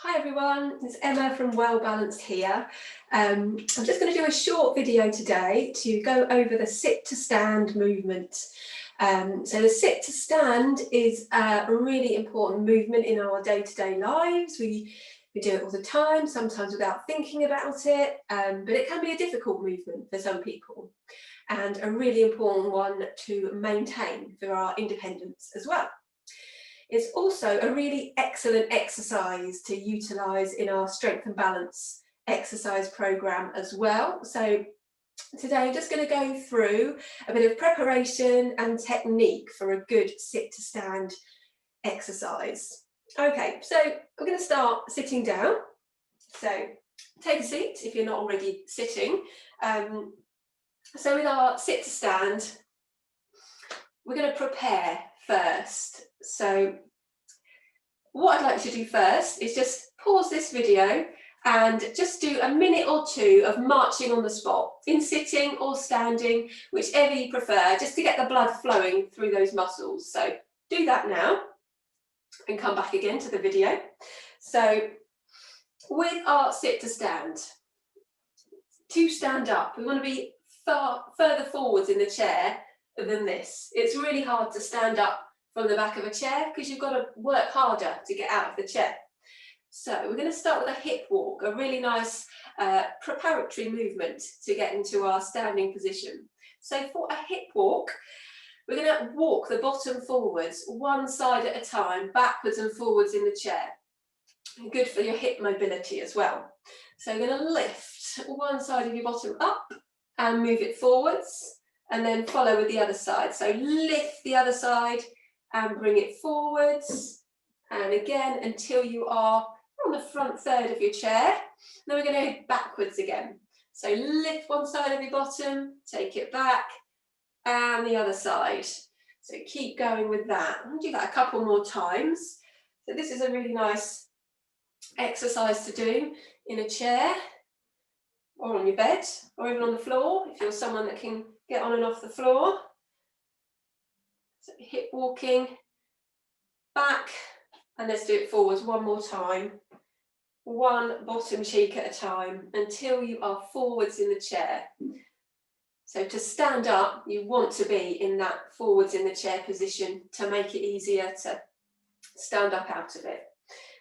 Hi everyone, it's Emma from Well Balanced here. I'm just going to do a short video today to go over the sit to stand movement. So the sit to stand is a really important movement in our day-to-day lives. We do it all the time, sometimes without thinking about it, but it can be a difficult movement for some people and a really important one to maintain for our independence as well. It's also a really excellent exercise to utilise in our strength and balance exercise programme as well. So today I'm just going to go through a bit of preparation and technique for a good sit to stand exercise. Okay, so we're going to start sitting down. So take a seat if you're not already sitting. So with our sit to stand, we're going to prepare first. So what I'd like to do first is just pause this video and just do a minute or two of marching on the spot, in sitting or standing, whichever you prefer, just to get the blood flowing through those muscles. So do that now and come back again to the video. So with our sit to stand, to stand up, we want to be further forwards in the chair than this. It's really hard to stand up from the back of a chair because you've got to work harder to get out of the chair. So we're going to start with a hip walk, a really nice preparatory movement to get into our standing position. So for a hip walk, we're going to walk the bottom forwards, one side at a time, backwards and forwards in the chair. Good for your hip mobility as well. So we're going to lift one side of your bottom up and move it forwards, and then follow with the other side. So lift the other side and bring it forwards, and again until you are on the front third of your chair. Then we're going to go backwards again. So lift one side of your bottom, take it back, and the other side. So keep going with that. I'll do that a couple more times. So this is a really nice exercise to do in a chair, or on your bed, or even on the floor, if you're someone that can get on and off the floor. So hip walking, back, and let's do it forwards one more time. One bottom cheek at a time until you are forwards in the chair. So to stand up, you want to be in that forwards in the chair position to make it easier to stand up out of it.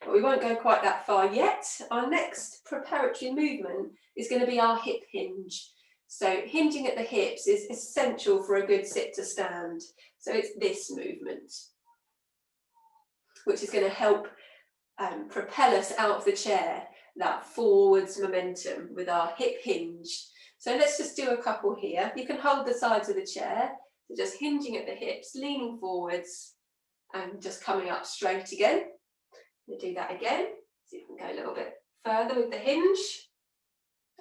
But we won't go quite that far yet. Our next preparatory movement is going to be our hip hinge. So hinging at the hips is essential for a good sit to stand. So it's this movement, which is going to help propel us out of the chair, that forwards momentum with our hip hinge. So let's just do a couple here. You can hold the sides of the chair, so just hinging at the hips, leaning forwards, and just coming up straight again. We'll do that again. So you can go a little bit further with the hinge.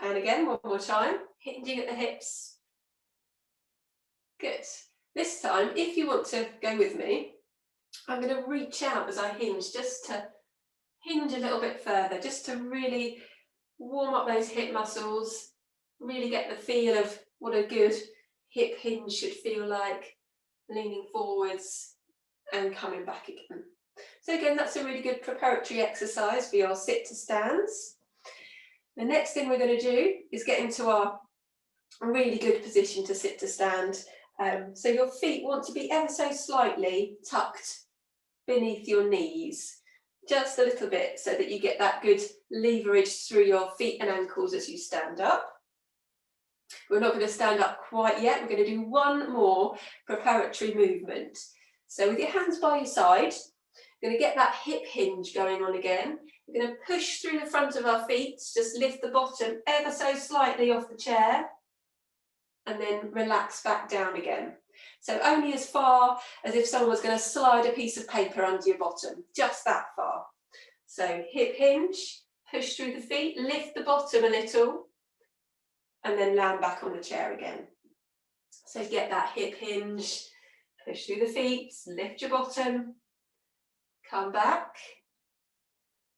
And again, one more time, hinging at the hips. Good. This time, if you want to go with me, I'm going to reach out as I hinge, just to hinge a little bit further, just to really warm up those hip muscles, really get the feel of what a good hip hinge should feel like, leaning forwards and coming back again. So again, that's a really good preparatory exercise for your sit to stands. The next thing we're going to do is get into our really good position to sit to stand. So your feet want to be ever so slightly tucked beneath your knees, just a little bit, so that you get that good leverage through your feet and ankles as you stand up. We're not going to stand up quite yet. We're going to do one more preparatory movement. So with your hands by your side, you're going to get that hip hinge going on again. We're going to push through the front of our feet, just lift the bottom ever so slightly off the chair, and then relax back down again. So only as far as if someone was going to slide a piece of paper under your bottom, just that far. So hip hinge, push through the feet, lift the bottom a little, and then land back on the chair again. So get that hip hinge, push through the feet, lift your bottom, come back.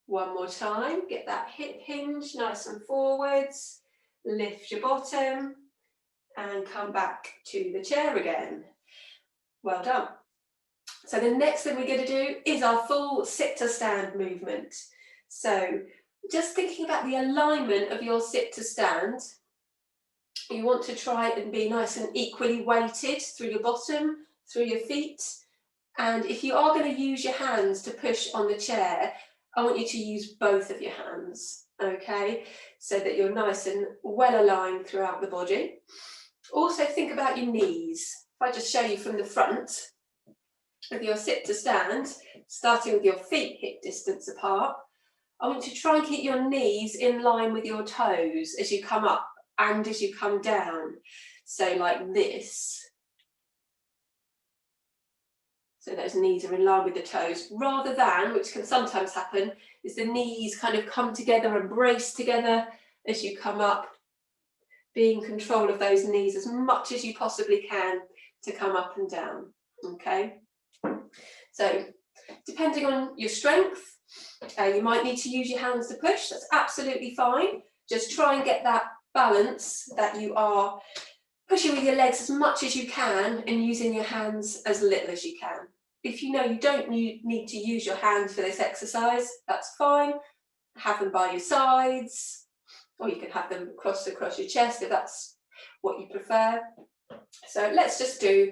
One more time, get that hip hinge nice and forwards, lift your bottom, and come back to the chair again. Well done. So the next thing we're going to do is our full sit to stand movement. So just thinking about the alignment of your sit to stand, you want to try and be nice and equally weighted through your bottom, through your feet. And if you are going to use your hands to push on the chair, I want you to use both of your hands, okay? So that you're nice and well aligned throughout the body. Also think about your knees. If I just show you from the front with your sit to stand, starting with your feet hip distance apart, I want you to try and keep your knees in line with your toes as you come up and as you come down. So like this. So those knees are in line with the toes, rather than, which can sometimes happen, is the knees kind of come together and brace together as you come up. Be in control of those knees as much as you possibly can to come up and down, okay? So depending on your strength, you might need to use your hands to push. That's absolutely fine. Just try and get that balance that you are pushing with your legs as much as you can and using your hands as little as you can. If you know you don't need to use your hands for this exercise, that's fine. Have them by your sides, or you can have them across your chest if that's what you prefer. So let's just do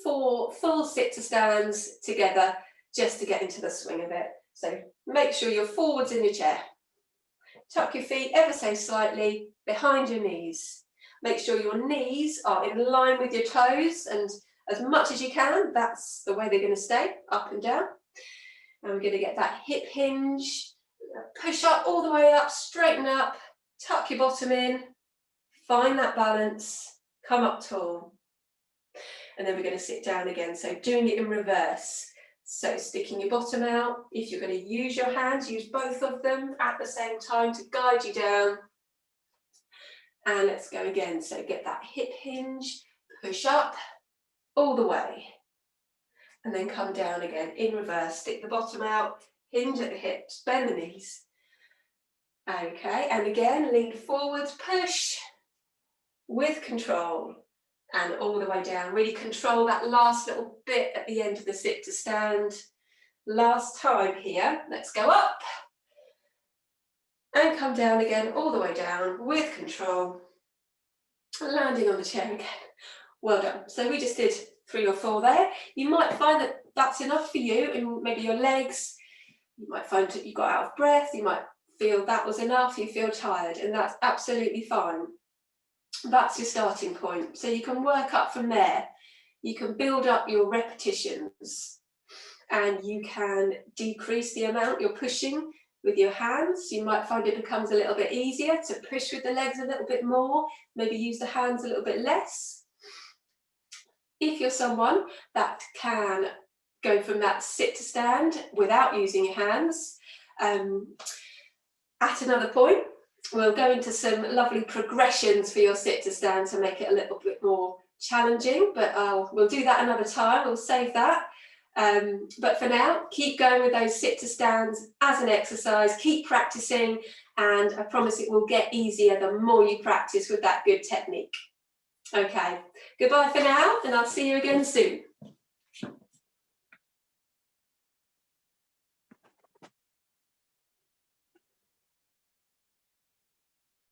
4 full sit to stands together just to get into the swing of it. So make sure you're forwards in your chair. Tuck your feet ever so slightly behind your knees. Make sure your knees are in line with your toes, and as much as you can, that's the way they're going to stay, up and down. And we're going to get that hip hinge, push up all the way up, straighten up, tuck your bottom in, find that balance, come up tall. And then we're going to sit down again, so doing it in reverse. So sticking your bottom out. If you're going to use your hands, use both of them at the same time to guide you down. And let's go again. So get that hip hinge, push up all the way. And then come down again in reverse. Stick the bottom out, hinge at the hips, bend the knees. Okay, and again, lean forwards, push with control. And all the way down. Really control that last little bit at the end of the sit to stand. Last time here. Let's go up. And come down again, all the way down with control. Landing on the chair again. Well done. So we just did 3 or 4 there. You might find that that's enough for you in maybe your legs. You might find that you got out of breath. You might feel that was enough. You feel tired, and that's absolutely fine. That's your starting point. So you can work up from there. You can build up your repetitions, and you can decrease the amount you're pushing with your hands. You might find it becomes a little bit easier to push with the legs a little bit more, maybe use the hands a little bit less. If you're someone that can go from that sit to stand without using your hands, at another point, we'll go into some lovely progressions for your sit to stand to make it a little bit more challenging, but we'll do that another time. We'll save that. But for now, keep going with those sit to stands as an exercise. Keep practicing, and I promise it will get easier the more you practice with that good technique. Okay, goodbye for now, and I'll see you again soon.